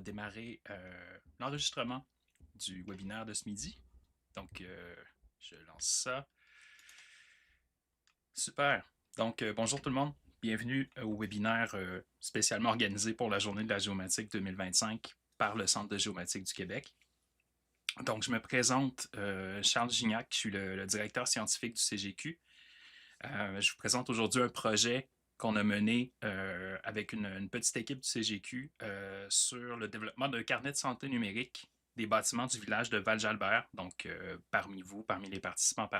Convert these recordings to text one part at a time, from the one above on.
démarrer l'enregistrement du webinaire de ce midi. Donc, je lance ça. Super. Donc, bonjour tout le monde. Bienvenue au webinaire spécialement organisé pour la Journée de la géomatique 2025 par le Centre de géomatique du Québec. Donc, je me présente, Charles Gignac, je suis le directeur scientifique du CGQ. Je vous présente aujourd'hui un projet qu'on a mené avec une petite équipe du CGQ sur le développement d'un carnet de santé numérique des bâtiments du village de Val-Jalbert. Donc, parmi vous, parmi les participantes,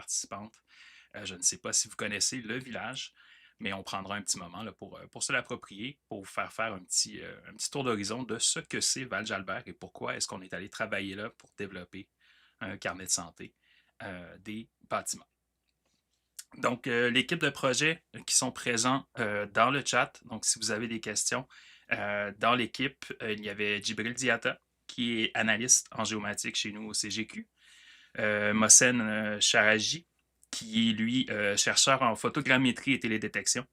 je ne sais pas si vous connaissez le village, mais on prendra un petit moment là, pour se l'approprier, pour vous faire un petit tour d'horizon de ce que c'est Val-Jalbert et pourquoi est-ce qu'on est allé travailler là pour développer un carnet de santé des bâtiments. Donc, l'équipe de projet qui sont présents dans le chat, donc si vous avez des questions, dans l'équipe, il y avait Djibril Diata, qui est analyste en géomatique chez nous au CGQ, Mohsen Charaji, qui est, lui, chercheur en photogrammétrie et télédétection,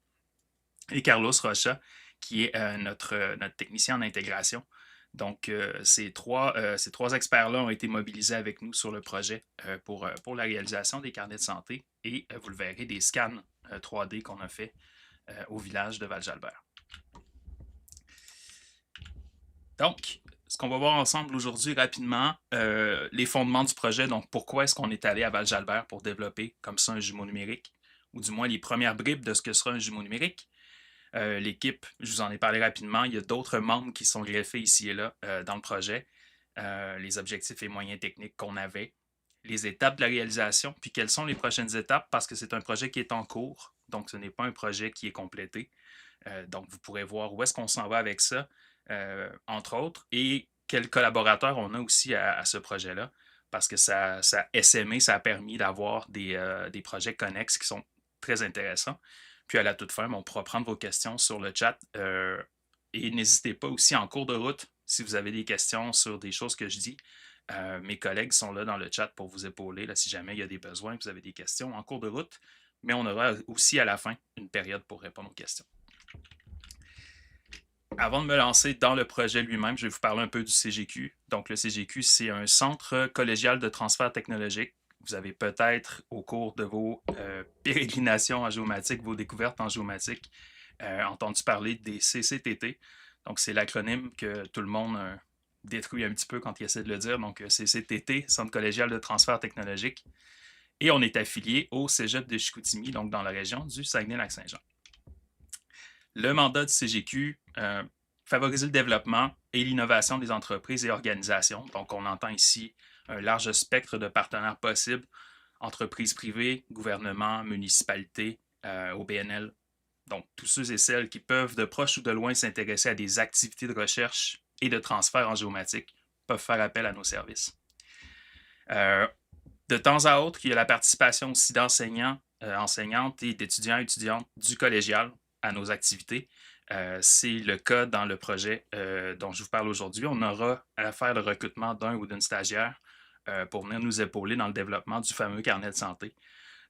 et Carlos Rocha, qui est notre technicien en intégration. Donc, ces trois experts-là ont été mobilisés avec nous sur le projet pour la réalisation des carnets de santé et vous le verrez, des scans 3D qu'on a fait au village de Val-Jalbert. Donc, ce qu'on va voir ensemble aujourd'hui rapidement, les fondements du projet. Donc, pourquoi est-ce qu'on est allé à Val-Jalbert pour développer comme ça un jumeau numérique, ou du moins les premières bribes de ce que sera un jumeau numérique. L'équipe, je vous en ai parlé rapidement, il y a d'autres membres qui sont greffés ici et là dans le projet, les objectifs et moyens techniques qu'on avait, les étapes de la réalisation, puis quelles sont les prochaines étapes, parce que c'est un projet qui est en cours, donc ce n'est pas un projet qui est complété. Donc, vous pourrez voir où est-ce qu'on s'en va avec ça, entre autres, et quels collaborateurs on a aussi à ce projet-là, parce que ça SME, ça a permis d'avoir des projets connexes qui sont très intéressants. Puis à la toute fin, on pourra prendre vos questions sur le chat. Et n'hésitez pas aussi en cours de route, si vous avez des questions sur des choses que je dis. Mes collègues sont là dans le chat pour vous épauler là, si jamais il y a des besoins, vous avez des questions en cours de route. Mais on aura aussi à la fin une période pour répondre aux questions. Avant de me lancer dans le projet lui-même, je vais vous parler un peu du CGQ. Donc, le CGQ, c'est un centre collégial de transfert technologique. Vous avez peut-être, au cours de vos pérégrinations en géomatique, vos découvertes en géomatique, entendu parler des CCTT. Donc, c'est l'acronyme que tout le monde détruit un petit peu quand il essaie de le dire. Donc, CCTT, Centre collégial de transfert technologique. Et on est affilié au Cégep de Chicoutimi, donc dans la région du Saguenay-Lac-Saint-Jean. Le mandat du CGQ, favoriser le développement et l'innovation des entreprises et organisations. Donc, on entend ici un large spectre de partenaires possibles, entreprises privées, gouvernements, municipalités, OBNL. Donc, tous ceux et celles qui peuvent de proche ou de loin s'intéresser à des activités de recherche et de transfert en géomatique peuvent faire appel à nos services. De temps à autre, il y a la participation aussi d'enseignants, enseignantes et d'étudiants et étudiantes du collégial à nos activités. C'est le cas dans le projet dont je vous parle aujourd'hui. On aura à faire le recrutement d'un ou d'une stagiaire pour venir nous épauler dans le développement du fameux carnet de santé.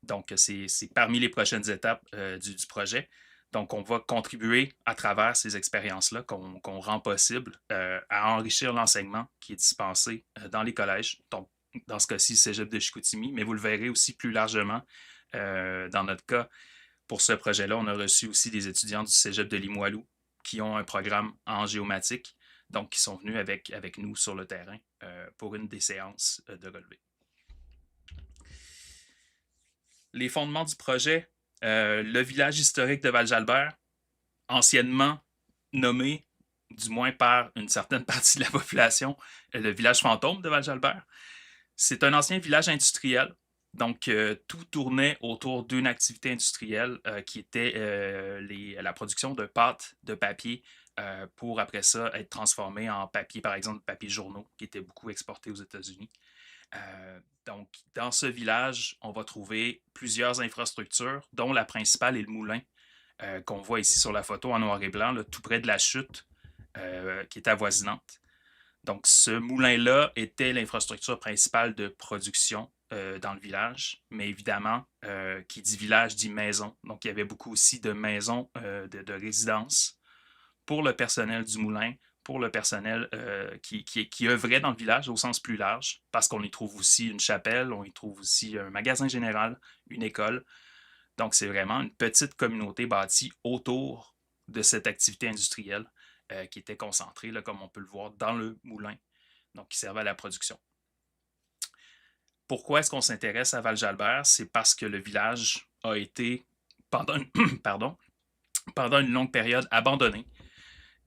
Donc, c'est parmi les prochaines étapes du projet. Donc, on va contribuer à travers ces expériences-là qu'on rend possible à enrichir l'enseignement qui est dispensé dans les collèges. Donc, dans ce cas-ci, Cégep de Chicoutimi, mais vous le verrez aussi plus largement dans notre cas. Pour ce projet-là, on a reçu aussi des étudiants du Cégep de Limoilou qui ont un programme en géomatique, donc qui sont venus avec nous sur le terrain pour une des séances de relevé. Les fondements du projet, le village historique de Val-Jalbert, anciennement nommé, du moins par une certaine partie de la population, le village fantôme de Val-Jalbert. C'est un ancien village industriel. Donc, tout tournait autour d'une activité industrielle qui était la production de pâtes de papier pour, après ça, être transformé en papier, par exemple, papier journaux, qui était beaucoup exporté aux États-Unis. Donc, dans ce village, on va trouver plusieurs infrastructures, dont la principale est le moulin qu'on voit ici sur la photo en noir et blanc, là, tout près de la chute qui est avoisinante. Donc, ce moulin-là était l'infrastructure principale de production dans le village, mais évidemment, qui dit village dit maison. Donc, il y avait beaucoup aussi de maisons de résidence pour le personnel du moulin, pour le personnel qui œuvrait dans le village au sens plus large, parce qu'on y trouve aussi une chapelle, on y trouve aussi un magasin général, une école. Donc, c'est vraiment une petite communauté bâtie autour de cette activité industrielle qui était concentrée, là, comme on peut le voir, dans le moulin, donc qui servait à la production. Pourquoi est-ce qu'on s'intéresse à Val-Jalbert? C'est parce que le village a été, pendant pendant une longue période, abandonné.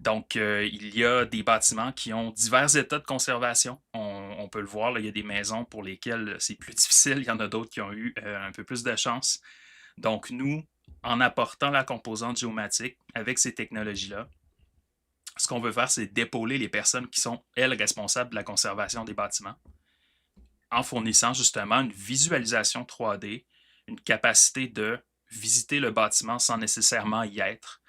Donc, il y a des bâtiments qui ont divers états de conservation. On peut le voir, là, il y a des maisons pour lesquelles c'est plus difficile. Il y en a d'autres qui ont eu un peu plus de chance. Donc, nous, en apportant la composante géomatique avec ces technologies-là, ce qu'on veut faire, c'est d'épauler les personnes qui sont, elles, responsables de la conservation des bâtiments, en fournissant justement une visualisation 3D, une capacité de visiter le bâtiment sans nécessairement y être,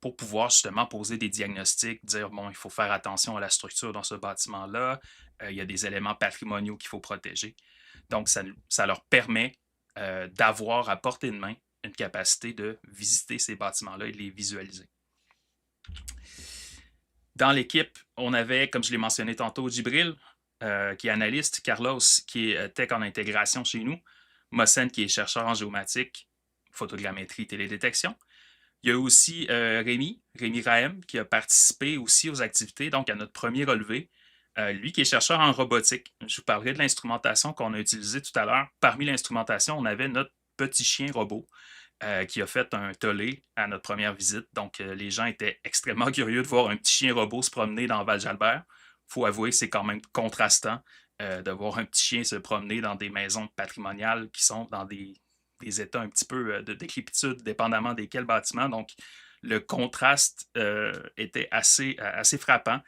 pour pouvoir justement poser des diagnostics, dire, bon, il faut faire attention à la structure dans ce bâtiment-là, il y a des éléments patrimoniaux qu'il faut protéger. Donc, ça leur permet d'avoir à portée de main une capacité de visiter ces bâtiments-là et de les visualiser. Dans l'équipe, on avait, comme je l'ai mentionné tantôt, Djibril, qui est analyste, Carlos, qui est tech en intégration chez nous, Mohsen, qui est chercheur en géomatique, photogrammétrie, télédétection. Il y a aussi Rémi Rahem, qui a participé aussi aux activités, donc à notre premier relevé. Lui qui est chercheur en robotique. Je vous parlerai de l'instrumentation qu'on a utilisée tout à l'heure. Parmi l'instrumentation, on avait notre petit chien robot qui a fait un tollé à notre première visite. Donc, les gens étaient extrêmement curieux de voir un petit chien robot se promener dans Val-Jalbert. Il faut avouer que c'est quand même contrastant de voir un petit chien se promener dans des maisons patrimoniales qui sont dans des états un petit peu de décrépitude, dépendamment desquels bâtiments. Donc, le contraste était assez frappant.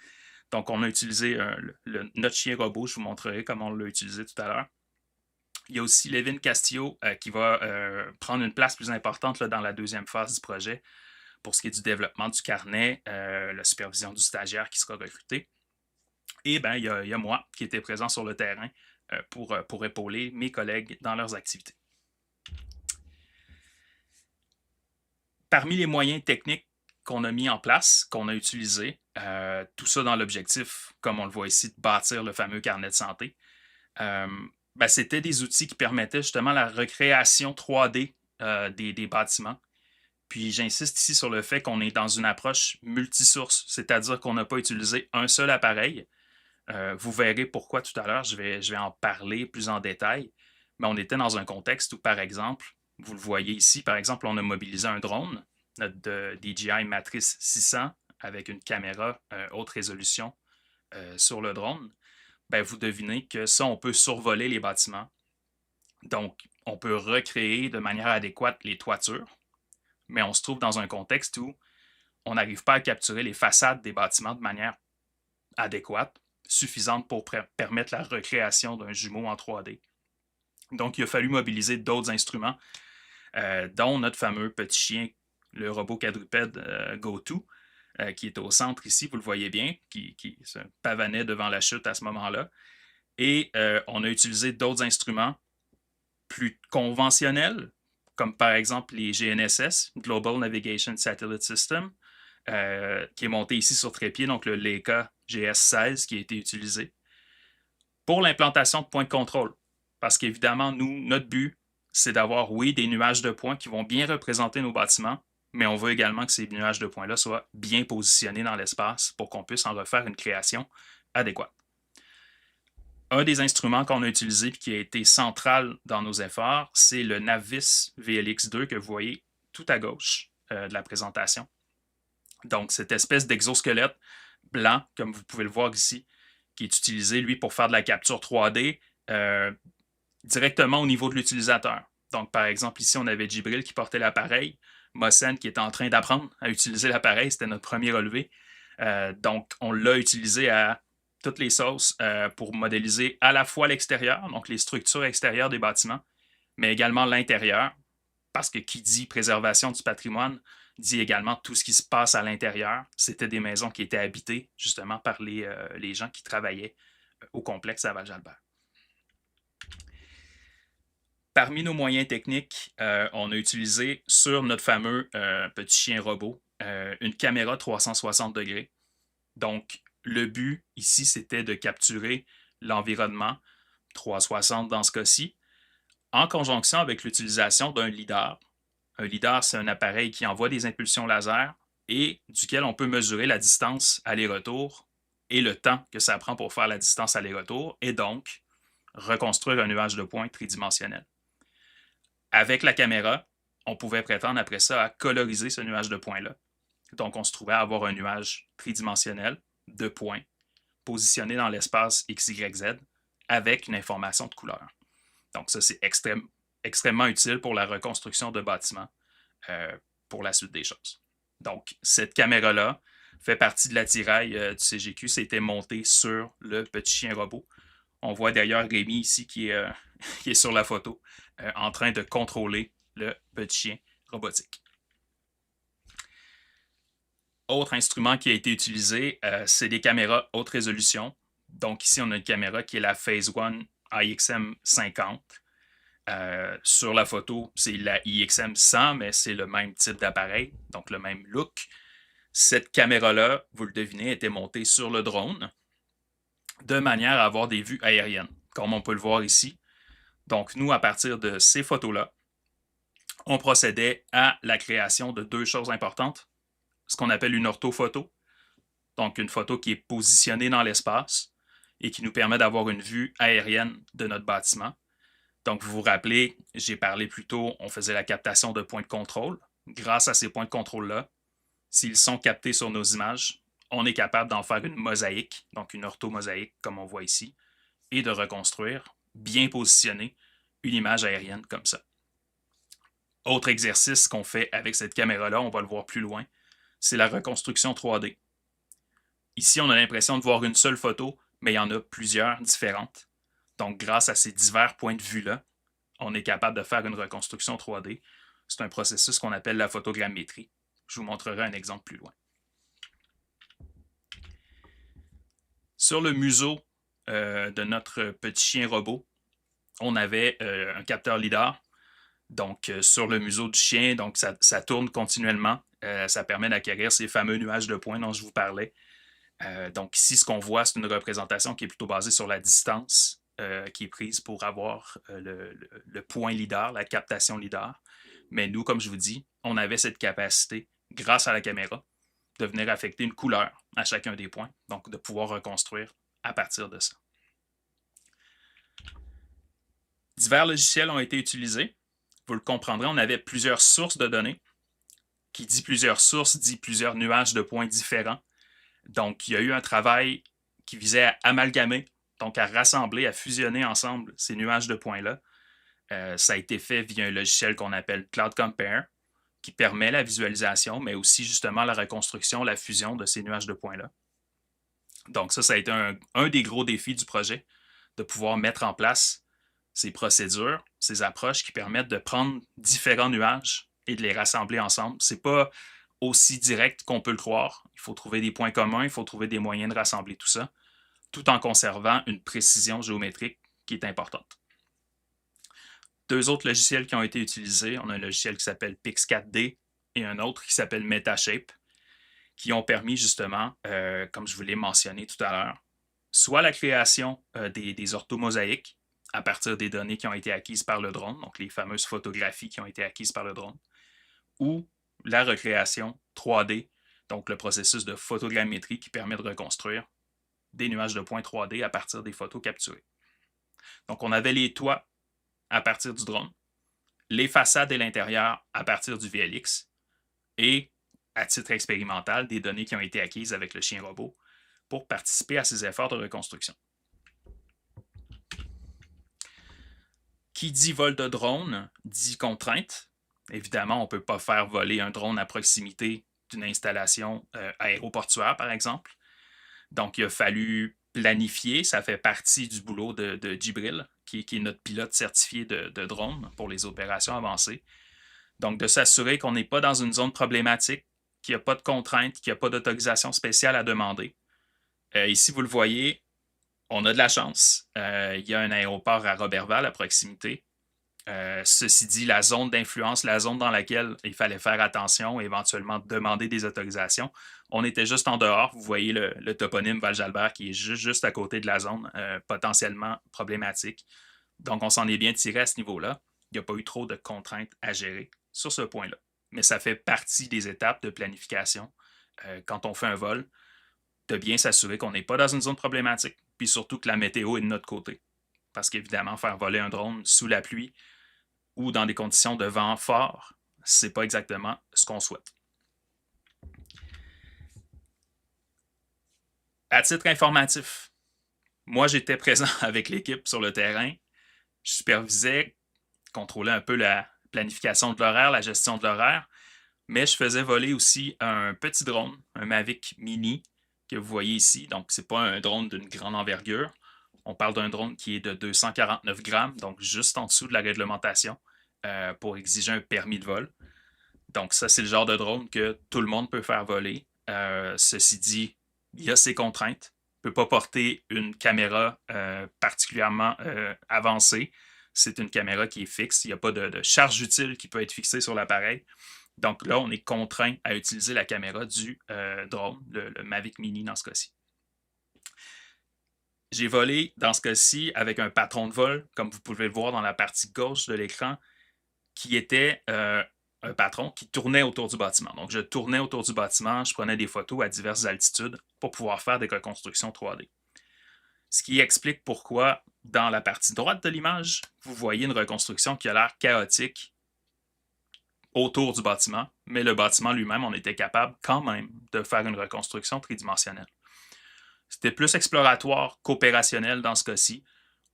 Donc, on a utilisé notre chien robot. Je vous montrerai comment on l'a utilisé tout à l'heure. Il y a aussi Levin Castillo qui va prendre une place plus importante là, dans la deuxième phase du projet pour ce qui est du développement du carnet, la supervision du stagiaire qui sera recruté. Et bien, il y a moi qui était présent sur le terrain pour épauler mes collègues dans leurs activités. Parmi les moyens techniques qu'on a mis en place, qu'on a utilisés, tout ça dans l'objectif, comme on le voit ici, de bâtir le fameux carnet de santé, ben, c'était des outils qui permettaient justement la recréation 3D des bâtiments. Puis j'insiste ici sur le fait qu'on est dans une approche multisource, c'est-à-dire qu'on n'a pas utilisé un seul appareil. Vous verrez pourquoi tout à l'heure, je vais en parler plus en détail. Mais on était dans un contexte où, par exemple, vous le voyez ici, par exemple, on a mobilisé un drone, notre DJI Matrice 600 avec une caméra haute résolution sur le drone. Ben, vous devinez que ça, on peut survoler les bâtiments. Donc, on peut recréer de manière adéquate les toitures, mais on se trouve dans un contexte où on n'arrive pas à capturer les façades des bâtiments de manière adéquate, suffisante pour permettre la recréation d'un jumeau en 3D. Donc, il a fallu mobiliser d'autres instruments, dont notre fameux petit chien, le robot quadrupède GoTo, qui est au centre ici, vous le voyez bien, qui se pavanait devant la chute à ce moment-là. Et on a utilisé d'autres instruments plus conventionnels, comme par exemple les GNSS, Global Navigation Satellite System, qui est monté ici sur trépied, donc le Leica GS16 qui a été utilisé pour l'implantation de points de contrôle. Parce qu'évidemment, nous, notre but, c'est d'avoir, oui, des nuages de points qui vont bien représenter nos bâtiments, mais on veut également que ces nuages de points-là soient bien positionnés dans l'espace pour qu'on puisse en refaire une création adéquate. Un des instruments qu'on a utilisé et qui a été central dans nos efforts, c'est le Navis VLX2 que vous voyez tout à gauche de la présentation. Donc, cette espèce d'exosquelette blanc, comme vous pouvez le voir ici, qui est utilisé, lui, pour faire de la capture 3D directement au niveau de l'utilisateur. Donc, par exemple, ici, on avait Djibril qui portait l'appareil, Mohsen qui était en train d'apprendre à utiliser l'appareil, c'était notre premier relevé. Donc, on l'a utilisé à toutes les sauces pour modéliser à la fois l'extérieur, donc les structures extérieures des bâtiments, mais également l'intérieur, parce que qui dit préservation du patrimoine dit également tout ce qui se passe à l'intérieur. C'était des maisons qui étaient habitées justement par les gens qui travaillaient au complexe à Val-Jalbert. Parmi nos moyens techniques, on a utilisé sur notre fameux petit chien robot une caméra 360 degrés. Donc, le but ici, c'était de capturer l'environnement 360 dans ce cas-ci, en conjonction avec l'utilisation d'un lidar. Un lidar, c'est un appareil qui envoie des impulsions laser et duquel on peut mesurer la distance aller-retour et le temps que ça prend pour faire la distance aller-retour et donc reconstruire un nuage de points tridimensionnel. Avec la caméra, on pouvait prétendre après ça à coloriser ce nuage de points-là. Donc, on se trouvait à avoir un nuage tridimensionnel de points positionné dans l'espace XYZ avec une information de couleur. Donc, ça, c'est extrêmement utile pour la reconstruction de bâtiments pour la suite des choses. Donc, cette caméra-là fait partie de l'attirail du CGQ. C'était monté sur le petit chien robot. On voit d'ailleurs Rémi ici qui est sur la photo en train de contrôler le petit chien robotique. Autre instrument qui a été utilisé, c'est des caméras haute résolution. Donc ici, on a une caméra qui est la Phase 1 IXM 50. Sur la photo, c'est la IXM 100, mais c'est le même type d'appareil, donc le même look. Cette caméra-là, vous le devinez, était montée sur le drone de manière à avoir des vues aériennes, comme on peut le voir ici. Donc nous, à partir de ces photos-là, on procédait à la création de deux choses importantes. Ce qu'on appelle une orthophoto, donc une photo qui est positionnée dans l'espace et qui nous permet d'avoir une vue aérienne de notre bâtiment. Donc, vous vous rappelez, j'ai parlé plus tôt, on faisait la captation de points de contrôle. Grâce à ces points de contrôle-là, s'ils sont captés sur nos images, on est capable d'en faire une mosaïque, donc une orthomosaïque comme on voit ici, et de reconstruire, bien positionner, une image aérienne comme ça. Autre exercice qu'on fait avec cette caméra-là, on va le voir plus loin, c'est la reconstruction 3D. Ici, on a l'impression de voir une seule photo, mais il y en a plusieurs différentes. Donc, grâce à ces divers points de vue-là, on est capable de faire une reconstruction 3D. C'est un processus qu'on appelle la photogrammétrie. Je vous montrerai un exemple plus loin. Sur le museau de notre petit chien robot, on avait un capteur lidar. Donc, sur le museau du chien, donc ça tourne continuellement. Ça permet d'acquérir ces fameux nuages de points dont je vous parlais. Donc ici, ce qu'on voit, c'est une représentation qui est plutôt basée sur la distance qui est prise pour avoir le point lidar, la captation lidar. Mais nous, comme je vous dis, on avait cette capacité, grâce à la caméra, de venir affecter une couleur à chacun des points, donc de pouvoir reconstruire à partir de ça. Divers logiciels ont été utilisés. Vous le comprendrez, on avait plusieurs sources de données. Qui dit plusieurs sources, dit plusieurs nuages de points différents. Donc, il y a eu un travail qui visait à amalgamer, donc à rassembler, à fusionner ensemble ces nuages de points-là. Ça a été fait via un logiciel qu'on appelle Cloud Compare, qui permet la visualisation, mais aussi justement la reconstruction, la fusion de ces nuages de points-là. Donc ça a été un des gros défis du projet, de pouvoir mettre en place ces procédures, ces approches qui permettent de prendre différents nuages et de les rassembler ensemble. Ce n'est pas aussi direct qu'on peut le croire. Il faut trouver des points communs, il faut trouver des moyens de rassembler tout ça, tout en conservant une précision géométrique qui est importante. Deux autres logiciels qui ont été utilisés, on a un logiciel qui s'appelle Pix4D et un autre qui s'appelle Metashape, qui ont permis justement, comme je vous l'ai mentionné tout à l'heure, soit la création des orthomosaïques à partir des données qui ont été acquises par le drone, donc les fameuses photographies qui ont été acquises par le drone, ou la recréation 3D, donc le processus de photogrammétrie qui permet de reconstruire des nuages de points 3D à partir des photos capturées. Donc, on avait les toits à partir du drone, les façades et l'intérieur à partir du VLX, et, à titre expérimental, des données qui ont été acquises avec le chien robot pour participer à ces efforts de reconstruction. Qui dit vol de drone, dit contrainte. Évidemment, on ne peut pas faire voler un drone à proximité d'une installation aéroportuaire, par exemple. Donc, il a fallu planifier. Ça fait partie du boulot de Djibril, qui est notre pilote certifié de drone pour les opérations avancées. Donc, de s'assurer qu'on n'est pas dans une zone problématique, qu'il n'y a pas de contraintes, qu'il n'y a pas d'autorisation spéciale à demander. Ici, vous le voyez, on a de la chance. Il y a un aéroport à Roberval à proximité. Ceci dit, la zone d'influence, la zone dans laquelle il fallait faire attention, éventuellement demander des autorisations, on était juste en dehors. Vous voyez le toponyme Val-Jalbert qui est juste à côté de la zone potentiellement problématique. Donc, on s'en est bien tiré à ce niveau-là. Il n'y a pas eu trop de contraintes à gérer sur ce point-là. Mais ça fait partie des étapes de planification quand on fait un vol, de bien s'assurer qu'on n'est pas dans une zone problématique, puis surtout que la météo est de notre côté. Parce qu'évidemment, faire voler un drone sous la pluie ou dans des conditions de vent fort, c'est pas exactement ce qu'on souhaite. À titre informatif, moi j'étais présent avec l'équipe sur le terrain. Je supervisais, contrôlais un peu la planification de l'horaire, la gestion de l'horaire, mais je faisais voler aussi un petit drone, un Mavic Mini, que vous voyez ici. Donc, ce n'est pas un drone d'une grande envergure. On parle d'un drone qui est de 249 grammes, donc juste en dessous de la réglementation pour exiger un permis de vol. Donc, ça, c'est le genre de drone que tout le monde peut faire voler. Ceci dit, il y a ses contraintes. On ne peut pas porter une caméra particulièrement avancée. C'est une caméra qui est fixe. Il n'y a pas de charge utile qui peut être fixée sur l'appareil. Donc là, on est contraint à utiliser la caméra du drone, le Mavic Mini dans ce cas-ci. J'ai volé dans ce cas-ci avec un patron de vol, comme vous pouvez le voir dans la partie gauche de l'écran, qui était un patron qui tournait autour du bâtiment. Donc, je tournais autour du bâtiment, je prenais des photos à diverses altitudes pour pouvoir faire des reconstructions 3D. Ce qui explique pourquoi, dans la partie droite de l'image, vous voyez une reconstruction qui a l'air chaotique autour du bâtiment, mais le bâtiment lui-même, on était capable quand même de faire une reconstruction tridimensionnelle. C'était plus exploratoire qu'opérationnel dans ce cas-ci.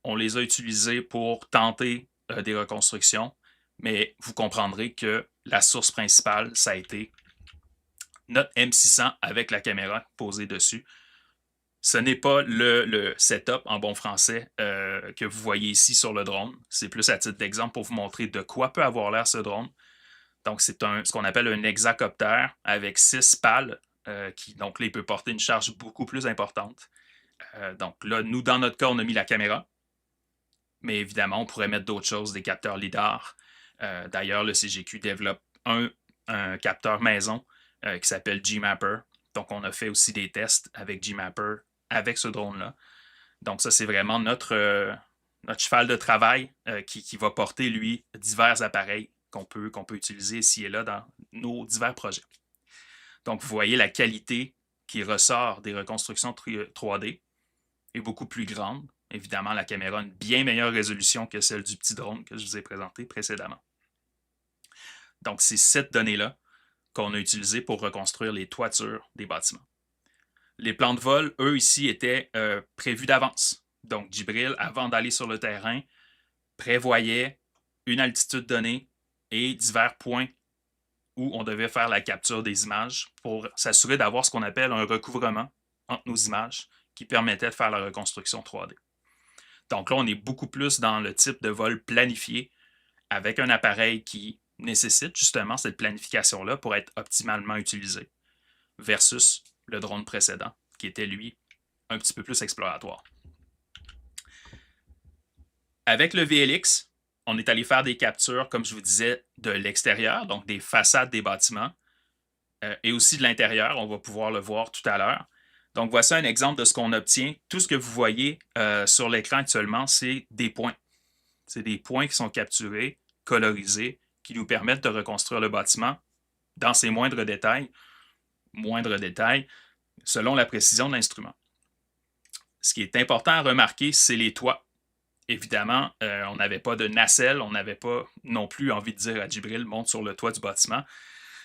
On les a utilisés pour tenter des reconstructions, mais vous comprendrez que la source principale, ça a été notre M600 avec la caméra posée dessus. Ce n'est pas le setup en bon français que vous voyez ici sur le drone. C'est plus à titre d'exemple pour vous montrer de quoi peut avoir l'air ce drone. Donc, c'est ce qu'on appelle un hexacoptère avec 6 pales donc là, il peut porter une charge beaucoup plus importante. Donc là, nous, dans notre cas, on a mis la caméra. Mais évidemment, on pourrait mettre d'autres choses, des capteurs LIDAR. D'ailleurs, le CGQ développe un capteur maison qui s'appelle Gmapper. Donc, on a fait aussi des tests avec Gmapper avec ce drone-là. Donc, ça, c'est vraiment notre cheval de travail qui va porter, lui, divers appareils qu'on peut utiliser ici et là dans nos divers projets. Donc, vous voyez la qualité qui ressort des reconstructions 3D est beaucoup plus grande. Évidemment, la caméra a une bien meilleure résolution que celle du petit drone que je vous ai présenté précédemment. Donc, c'est cette donnée-là qu'on a utilisée pour reconstruire les toitures des bâtiments. Les plans de vol, eux, ici, étaient prévus d'avance. Donc, Djibril, avant d'aller sur le terrain, prévoyait une altitude donnée et divers points où on devait faire la capture des images pour s'assurer d'avoir ce qu'on appelle un recouvrement entre nos images qui permettait de faire la reconstruction 3D. Donc là, on est beaucoup plus dans le type de vol planifié avec un appareil qui nécessite justement cette planification-là pour être optimalement utilisé versus le drone précédent qui était, lui, un petit peu plus exploratoire. Avec le VLX, on est allé faire des captures, comme je vous disais, de l'extérieur, donc des façades des bâtiments, et aussi de l'intérieur. On va pouvoir le voir tout à l'heure. Donc, voici un exemple de ce qu'on obtient. Tout ce que vous voyez sur l'écran actuellement, c'est des points. C'est des points qui sont capturés, colorisés, qui nous permettent de reconstruire le bâtiment dans ses moindres détails, selon la précision de l'instrument. Ce qui est important à remarquer, c'est les toits. Évidemment, on n'avait pas de nacelle, on n'avait pas non plus envie de dire à Djibril, monte sur le toit du bâtiment.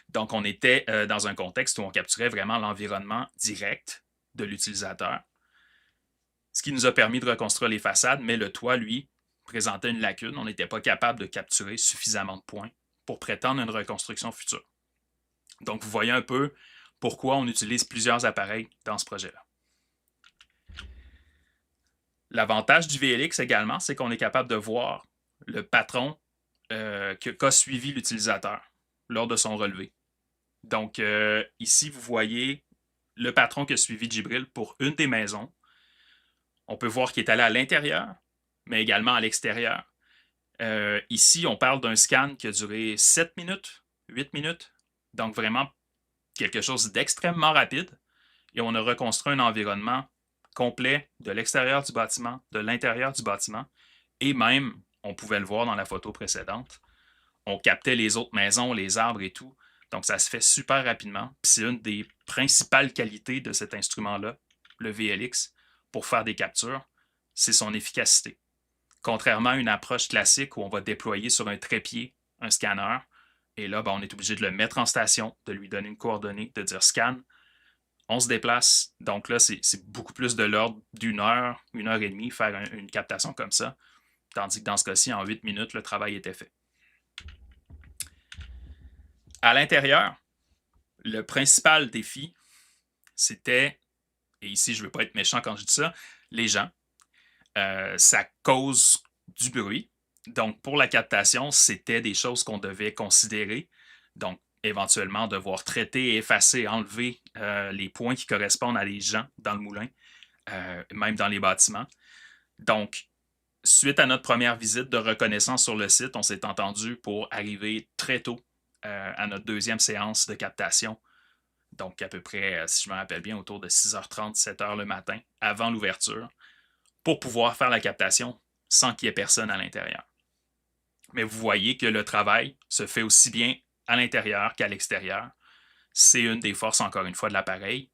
Donc, on était dans un contexte où on capturait vraiment l'environnement direct de l'utilisateur, ce qui nous a permis de reconstruire les façades, mais le toit, lui, présentait une lacune. On n'était pas capable de capturer suffisamment de points pour prétendre une reconstruction future. Donc, vous voyez un peu pourquoi on utilise plusieurs appareils dans ce projet-là. L'avantage du VLX également, c'est qu'on est capable de voir le patron qu'a suivi l'utilisateur lors de son relevé. Donc, ici, vous voyez le patron qui a suivi Djibril pour une des maisons. On peut voir qu'il est allé à l'intérieur, mais également à l'extérieur. Ici, on parle d'un scan qui a duré 7 minutes, 8 minutes. Donc, vraiment quelque chose d'extrêmement rapide. Et on a reconstruit un environnement complet de l'extérieur du bâtiment, de l'intérieur du bâtiment. Et même, on pouvait le voir dans la photo précédente, on captait les autres maisons, les arbres et tout. Donc, ça se fait super rapidement. Puis c'est une des principales qualités de cet instrument-là, le VLX, pour faire des captures, c'est son efficacité. Contrairement à une approche classique où on va déployer sur un trépied un scanner, et là, ben, on est obligé de le mettre en station, de lui donner une coordonnée, de dire scan. On se déplace. Donc là, c'est beaucoup plus de l'ordre d'une heure et demie, faire une captation comme ça. Tandis que dans ce cas-ci, en 8 minutes, le travail était fait. À l'intérieur, le principal défi, c'était, et ici je ne veux pas être méchant quand je dis ça, les gens. Ça cause du bruit. Donc pour la captation, c'était des choses qu'on devait considérer. Donc éventuellement devoir traiter, effacer, enlever les points qui correspondent à des gens dans le moulin, même dans les bâtiments. Donc, suite à notre première visite de reconnaissance sur le site, on s'est entendu pour arriver très tôt à notre deuxième séance de captation. Donc, à peu près, si je me rappelle bien, autour de 6h30, 7h le matin, avant l'ouverture, pour pouvoir faire la captation sans qu'il y ait personne à l'intérieur. Mais vous voyez que le travail se fait aussi bien à l'intérieur qu'à l'extérieur. C'est une des forces, encore une fois, de l'appareil.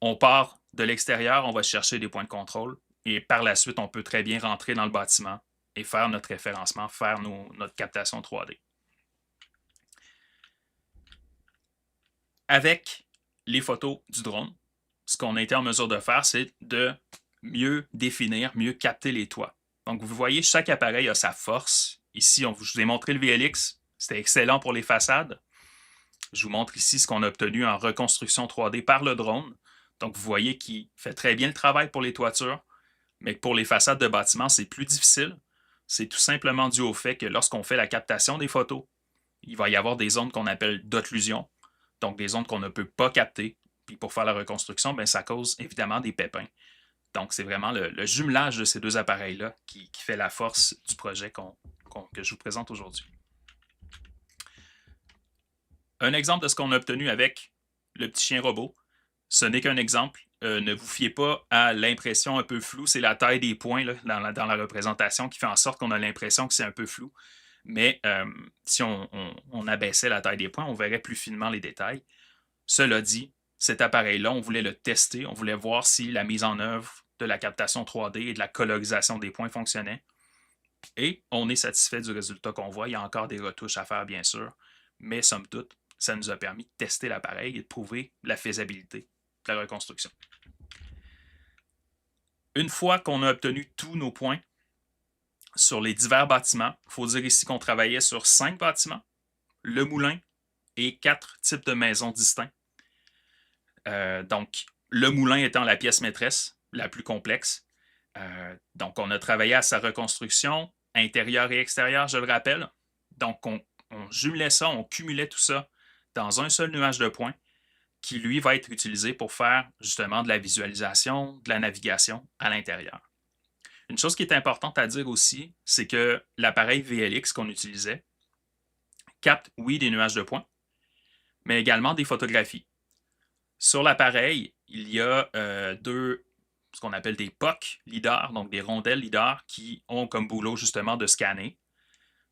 On part de l'extérieur, on va chercher des points de contrôle, et par la suite, on peut très bien rentrer dans le bâtiment et faire notre référencement, faire notre captation 3D. Avec les photos du drone, ce qu'on a été en mesure de faire, c'est de mieux définir, mieux capter les toits. Donc, vous voyez, chaque appareil a sa force. Ici, je vous ai montré le VLX. C'était excellent pour les façades. Je vous montre ici ce qu'on a obtenu en reconstruction 3D par le drone. Donc, vous voyez qu'il fait très bien le travail pour les toitures, mais pour les façades de bâtiments, c'est plus difficile. C'est tout simplement dû au fait que lorsqu'on fait la captation des photos, il va y avoir des zones qu'on appelle d'occlusion, donc des zones qu'on ne peut pas capter. Puis pour faire la reconstruction, ben, ça cause évidemment des pépins. Donc, c'est vraiment le jumelage de ces deux appareils-là qui fait la force du projet que je vous présente aujourd'hui. Un exemple de ce qu'on a obtenu avec le petit chien robot, ce n'est qu'un exemple. Ne vous fiez pas à l'impression un peu floue. C'est la taille des points là, dans la représentation qui fait en sorte qu'on a l'impression que c'est un peu flou. Mais si on abaissait la taille des points, on verrait plus finement les détails. Cela dit, cet appareil-là, on voulait le tester. On voulait voir si la mise en œuvre de la captation 3D et de la colorisation des points fonctionnait. Et on est satisfait du résultat qu'on voit. Il y a encore des retouches à faire, bien sûr. Mais somme toute, ça nous a permis de tester l'appareil et de prouver la faisabilité de la reconstruction. Une fois qu'on a obtenu tous nos points sur les divers bâtiments, il faut dire ici qu'on travaillait sur 5 bâtiments, le moulin et 4 types de maisons distincts. Donc, le moulin étant la pièce maîtresse, la plus complexe. Donc, on a travaillé à sa reconstruction, intérieure et extérieure, je le rappelle. Donc, on jumelait ça, on cumulait tout ça dans un seul nuage de points qui, lui, va être utilisé pour faire justement de la visualisation, de la navigation à l'intérieur. Une chose qui est importante à dire aussi, c'est que l'appareil VLX qu'on utilisait capte, oui, des nuages de points, mais également des photographies. Sur l'appareil, il y a ce qu'on appelle des POC LIDAR, donc des rondelles LIDAR qui ont comme boulot justement de scanner.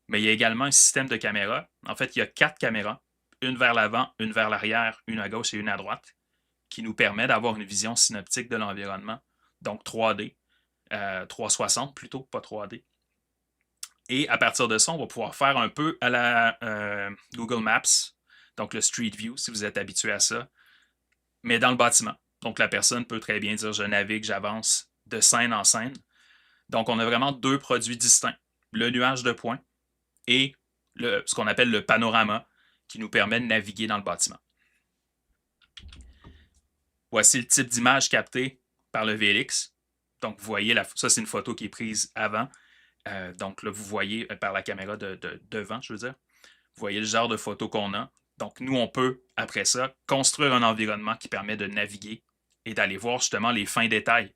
Mais il y a également un système de caméras. En fait, il y a 4 caméras, une vers l'avant, une vers l'arrière, une à gauche et une à droite, qui nous permet d'avoir une vision synoptique de l'environnement, donc 3D, 360 plutôt, pas 3D. Et à partir de ça, on va pouvoir faire un peu à la Google Maps, donc le Street View, si vous êtes habitué à ça, mais dans le bâtiment. Donc la personne peut très bien dire « je navigue, j'avance de scène en scène ». Donc on a vraiment 2 produits distincts, le nuage de points et ce qu'on appelle le panorama, qui nous permet de naviguer dans le bâtiment. Voici le type d'image captée par le VLX. Donc, vous voyez, ça, c'est une photo qui est prise avant. Donc, là, vous voyez par la caméra de devant, je veux dire. Vous voyez le genre de photo qu'on a. Donc, nous, on peut, après ça, construire un environnement qui permet de naviguer et d'aller voir justement les fins détails.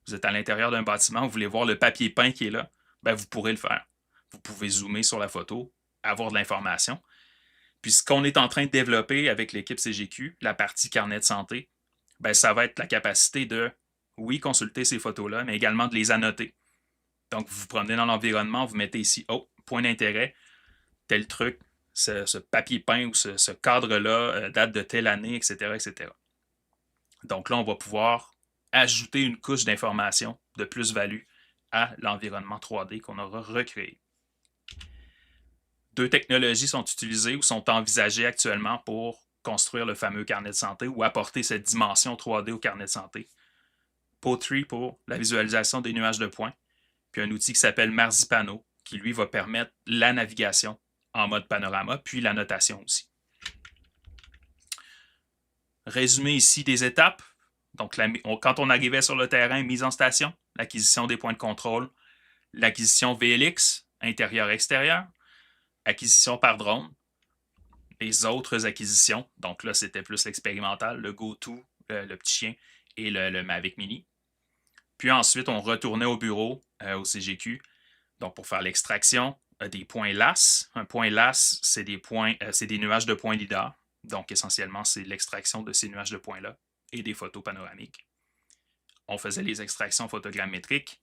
Vous êtes à l'intérieur d'un bâtiment, vous voulez voir le papier peint qui est là, ben, vous pourrez le faire. vous pouvez zoomer sur la photo, avoir de l'information. Puis ce qu'on est en train de développer avec l'équipe CGQ, la partie carnet de santé, ben, ça va être la capacité de, oui, consulter ces photos-là, mais également de les annoter. Donc, vous vous promenez dans l'environnement, vous mettez ici, oh, point d'intérêt, tel truc, ce papier peint ou ce cadre-là date de telle année, etc., etc. Donc là, on va pouvoir ajouter une couche d'information de plus-value à l'environnement 3D qu'on aura recréé. Deux technologies sont utilisées ou sont envisagées actuellement pour construire le fameux carnet de santé ou apporter cette dimension 3D au carnet de santé. Po3 pour la visualisation des nuages de points, puis un outil qui s'appelle Marzipano, qui lui va permettre la navigation en mode panorama, puis la notation aussi. Résumé ici des étapes. Donc, quand on arrivait sur le terrain, mise en station, l'acquisition des points de contrôle, l'acquisition VLX, intérieur-extérieur, acquisition par drone, les autres acquisitions. Donc là, c'était plus l'expérimental, le GoTo, le petit chien et le Mavic Mini. Puis ensuite, on retournait au bureau, au CGQ, donc pour faire l'extraction des points LAS. Un point LAS, c'est des nuages de points LIDAR. Donc essentiellement, c'est l'extraction de ces nuages de points-là et des photos panoramiques. On faisait les extractions photogrammétriques.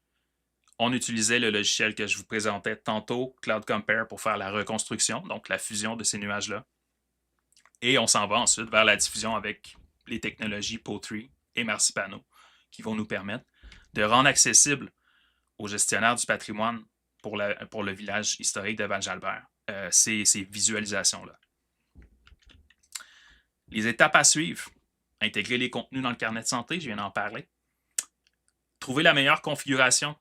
On utilisait le logiciel que je vous présentais tantôt, Cloud Compare, pour faire la reconstruction, donc la fusion de ces nuages-là. Et on s'en va ensuite vers la diffusion avec les technologies Po3 et Marzipano qui vont nous permettre de rendre accessible aux gestionnaires du patrimoine pour le village historique de Val-Jalbert ces visualisations-là. Les étapes à suivre: intégrer les contenus dans le carnet de santé, je viens d'en parler. Trouver la meilleure configuration,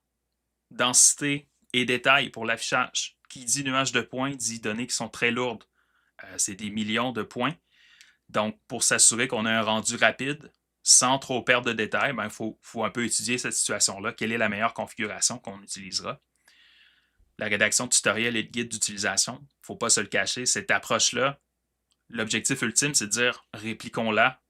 densité et détails pour l'affichage. Qui dit nuage de points dit données qui sont très lourdes. C'est des millions de points. Donc, pour s'assurer qu'on a un rendu rapide, sans trop perdre de détails, il faut un peu étudier cette situation-là. Quelle est la meilleure configuration qu'on utilisera? La rédaction de tutoriels et de guides d'utilisation, il ne faut pas se le cacher, cette approche-là, l'objectif ultime, c'est de dire répliquons-la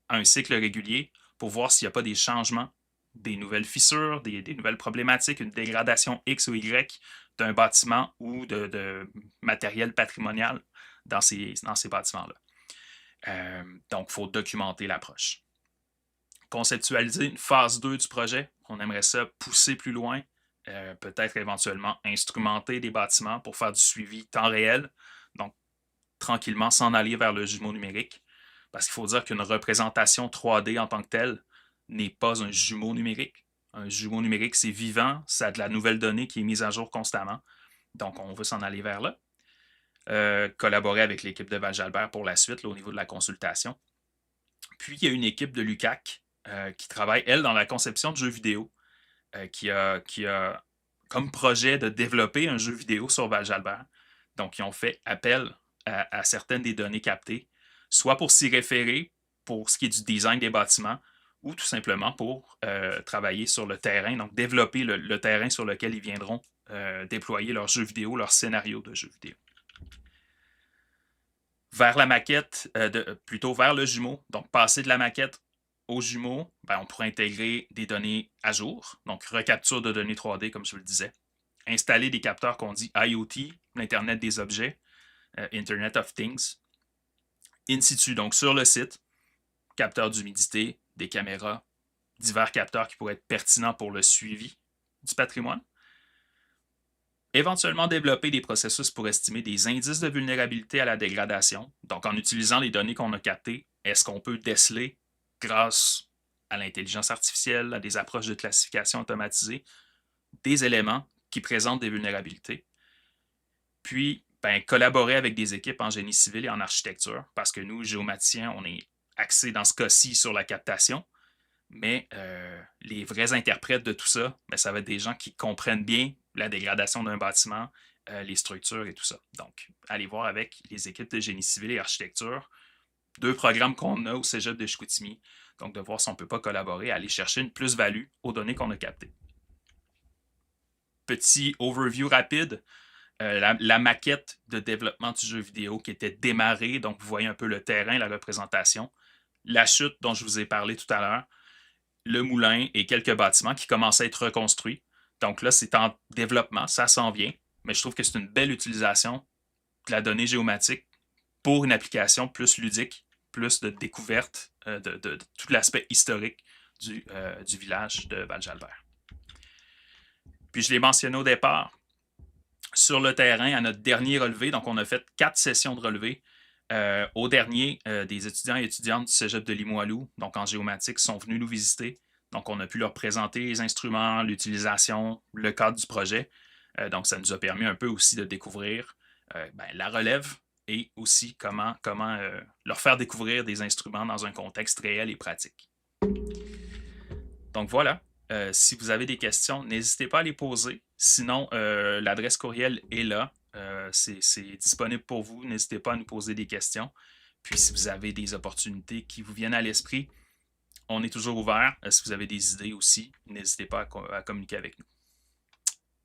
à un cycle régulier pour voir s'il n'y a pas des changements, des nouvelles fissures, des nouvelles problématiques, une dégradation X ou Y d'un bâtiment ou de matériel patrimonial dans ces bâtiments-là. Donc, il faut documenter l'approche. Conceptualiser une phase 2 du projet. On aimerait ça pousser plus loin, peut-être éventuellement instrumenter des bâtiments pour faire du suivi temps réel. Donc, tranquillement s'en aller vers le jumeau numérique. Parce qu'il faut dire qu'une représentation 3D en tant que telle n'est pas un jumeau numérique. Un jumeau numérique, c'est vivant, ça a de la nouvelle donnée qui est mise à jour constamment. Donc, on veut s'en aller vers là. Collaborer avec l'équipe de Val-Jalbert pour la suite, là, au niveau de la consultation. Puis, il y a une équipe de l'UQAC qui travaille, elle, dans la conception de jeux vidéo, qui a comme projet de développer un jeu vidéo sur Val-Jalbert. Donc, ils ont fait appel à certaines des données captées, soit pour s'y référer pour ce qui est du design des bâtiments, ou tout simplement pour travailler sur le terrain, donc développer le terrain sur lequel ils viendront déployer leurs jeux vidéo, leurs scénarios de jeux vidéo. Vers la maquette, plutôt vers le jumeau, donc passer de la maquette au jumeau, on pourrait intégrer des données à jour, donc recapture de données 3D, comme je vous le disais. Installer des capteurs qu'on dit IoT, l'Internet des objets, Internet of Things, in situ, donc sur le site, capteurs d'humidité, des caméras, divers capteurs qui pourraient être pertinents pour le suivi du patrimoine. Éventuellement développer des processus pour estimer des indices de vulnérabilité à la dégradation. Donc, en utilisant les données qu'on a captées, est-ce qu'on peut déceler, grâce à l'intelligence artificielle, à des approches de classification automatisée, des éléments qui présentent des vulnérabilités? Puis, collaborer avec des équipes en génie civil et en architecture, parce que nous, géomaticiens, on est axés dans ce cas-ci sur la captation, mais les vrais interprètes de tout ça, ça va être des gens qui comprennent bien la dégradation d'un bâtiment, les structures et tout ça. Donc, allez voir avec les équipes de génie civil et architecture, 2 programmes qu'on a au Cégep de Chicoutimi, donc de voir si on ne peut pas collaborer, aller chercher une plus-value aux données qu'on a captées. Petit overview rapide, la maquette de développement du jeu vidéo qui était démarrée, donc vous voyez un peu le terrain, la représentation, la chute dont je vous ai parlé tout à l'heure, le moulin et quelques bâtiments qui commencent à être reconstruits. Donc là, c'est en développement, ça s'en vient. mais je trouve que c'est une belle utilisation de la donnée géomatique pour une application plus ludique, plus de découverte de tout l'aspect historique du village de Val-Jalbert. Puis je l'ai mentionné au départ, sur le terrain, à notre dernier relevé, donc on a fait 4 sessions de relevé. Au dernier, des étudiants et étudiantes du Cégep de Limoilou, donc en géomatique, sont venus nous visiter. Donc on a pu leur présenter les instruments, l'utilisation, le cadre du projet. Donc ça nous a permis un peu aussi de découvrir la relève et aussi comment leur faire découvrir des instruments dans un contexte réel et pratique. Donc voilà, si vous avez des questions, n'hésitez pas à les poser. Sinon, l'adresse courriel est là. C'est disponible pour vous. N'hésitez pas à nous poser des questions. Puis si vous avez des opportunités qui vous viennent à l'esprit, on est toujours ouvert. Si vous avez des idées aussi, n'hésitez pas à communiquer avec nous.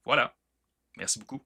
Voilà. Merci beaucoup.